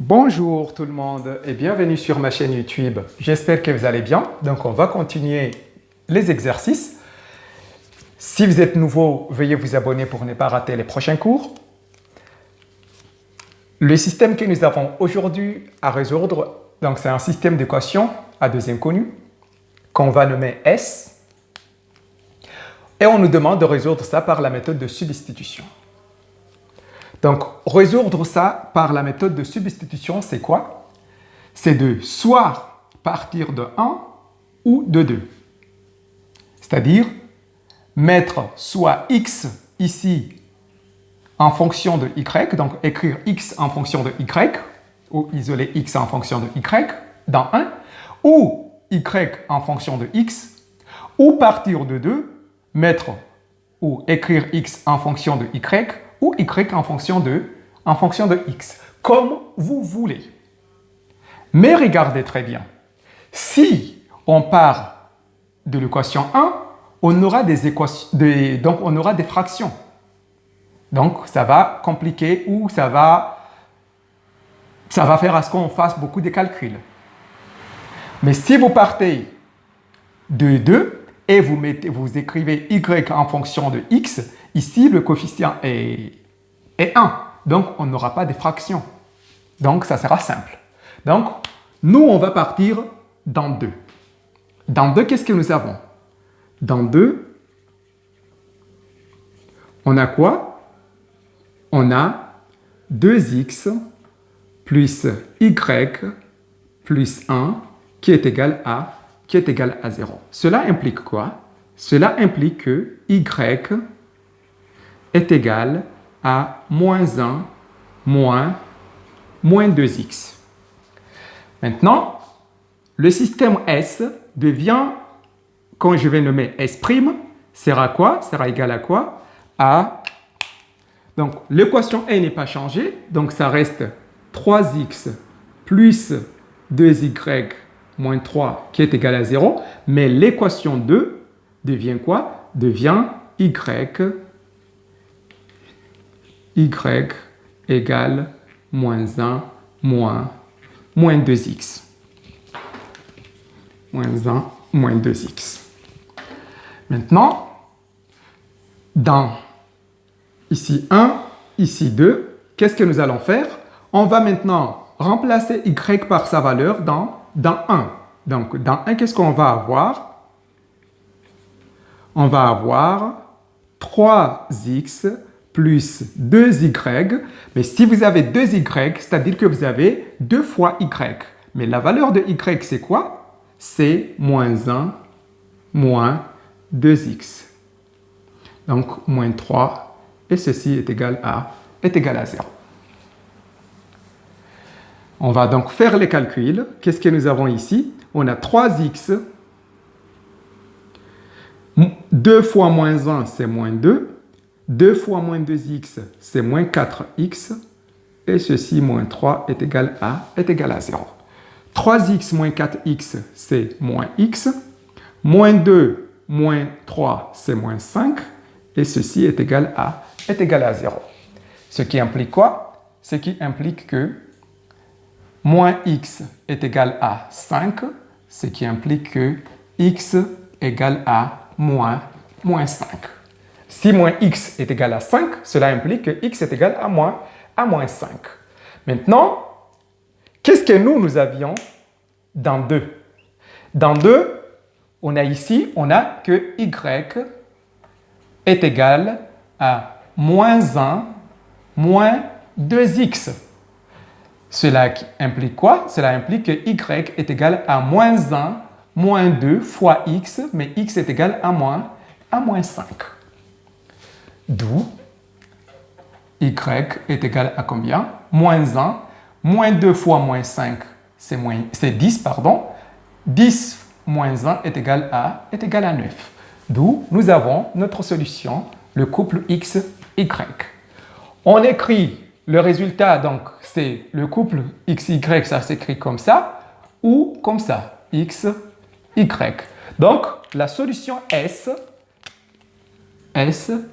Bonjour tout le monde et bienvenue sur ma chaîne YouTube. J'espère que vous allez bien. Donc on va continuer les exercices. Si vous êtes nouveau, veuillez vous abonner pour ne pas rater les prochains cours. Le système que nous avons aujourd'hui à résoudre, donc c'est un système d'équations à deux inconnus qu'on va nommer S. Et on nous demande de résoudre ça par la méthode de substitution. Donc, résoudre ça par la méthode de substitution, c'est quoi? C'est de soit partir de 1 ou de 2. C'est-à-dire mettre soit x ici en fonction de y, donc écrire x en fonction de y, ou isoler x en fonction de y dans 1, ou y en fonction de x, ou partir de 2, mettre ou écrire x en fonction de y, ou y en fonction de x, comme vous voulez. Mais regardez très bien, si on part de l'équation 1, on aura des fractions. Donc, ça va compliquer ou ça va faire à ce qu'on fasse beaucoup de calculs. Mais si vous partez de 2 et vous écrivez y en fonction de x, ici, le coefficient est 1. Donc, on n'aura pas de fractions. Donc, ça sera simple. Donc, nous, on va partir dans 2. Dans 2, qu'est-ce que nous avons? Dans 2, on a quoi? On a 2x plus y plus 1 qui est égal à 0. Cela implique quoi? Cela implique que y est égal à moins 1 moins 2x. Maintenant, le système S devient, quand je vais nommer S', sera quoi? Sera égal à quoi? Donc, l'équation A n'est pas changée, donc ça reste 3x plus 2y moins 3 qui est égal à 0, mais l'équation 2 devient quoi? Devient y égale moins 1 moins 2x. Moins 1 moins 2x. Maintenant, dans ici 1, ici 2, qu'est-ce que nous allons faire? On va maintenant remplacer y par sa valeur dans 1. Donc, dans 1, qu'est-ce qu'on va avoir? On va avoir 3x plus 2y. Mais si vous avez 2y, c'est-à-dire que vous avez 2 fois y. Mais la valeur de y, c'est quoi? C'est moins 1 moins 2x. Donc, moins 3. Et ceci est égal à 0. On va donc faire les calculs. Qu'est-ce que nous avons ici? On a 3x. 2 fois moins 1, c'est moins 2. 2 fois moins 2x, c'est moins 4x. Et ceci, moins 3, est égal à 0. 3x moins 4x, c'est moins x. Moins 2 moins 3, c'est moins 5. Et ceci est égal à 0. Ce qui implique quoi? Ce qui implique que moins x est égal à 5, ce qui implique que x égale à moins 5. Si moins x est égal à 5, cela implique que x est égal à moins 5. Maintenant, qu'est-ce que nous avions dans 2? Dans 2, on a ici, on a que y est égal à moins 1 moins 2x. Cela implique quoi? Cela implique que y est égal à moins 1 moins 2 fois x, mais x est égal à moins 5. D'où y est égal à combien? Moins 1, moins 2 fois moins 5, c'est 10, pardon. 10 moins 1 est égal à 9. D'où nous avons notre solution, le couple x, y. On écrit le résultat, donc c'est le couple x, y, ça s'écrit comme ça, ou comme ça, x, y. Donc, la solution S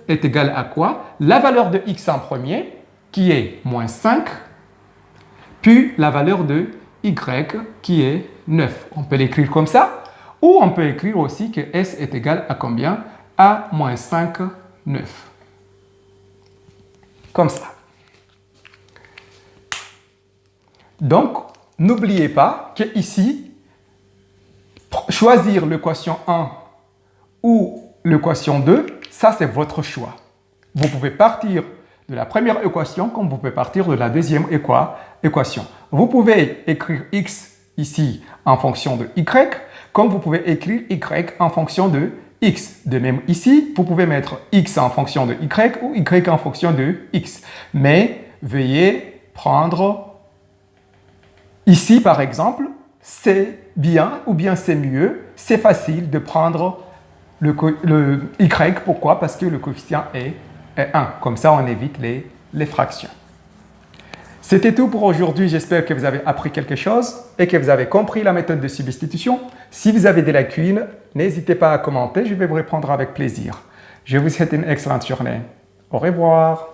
est égale à quoi? La valeur de x en premier, qui est moins 5, puis la valeur de y qui est 9. On peut l'écrire comme ça, ou on peut écrire aussi que s est égal à combien? À moins 5, 9. Comme ça. Donc, n'oubliez pas que ici, choisir le quotient 1 ou le quotient 2, ça c'est votre choix. Vous pouvez partir de la première équation comme vous pouvez partir de la deuxième équation. Vous pouvez écrire x ici en fonction de y, comme vous pouvez écrire y en fonction de x. De même ici, vous pouvez mettre x en fonction de y ou y en fonction de x. Mais veuillez prendre ici par exemple, c'est bien ou bien c'est mieux, c'est facile de prendre le y. Pourquoi? Parce que le coefficient est 1. Comme ça, on évite les fractions. C'était tout pour aujourd'hui. J'espère que vous avez appris quelque chose et que vous avez compris la méthode de substitution. Si vous avez des lacunes, n'hésitez pas à commenter. Je vais vous répondre avec plaisir. Je vous souhaite une excellente journée. Au revoir.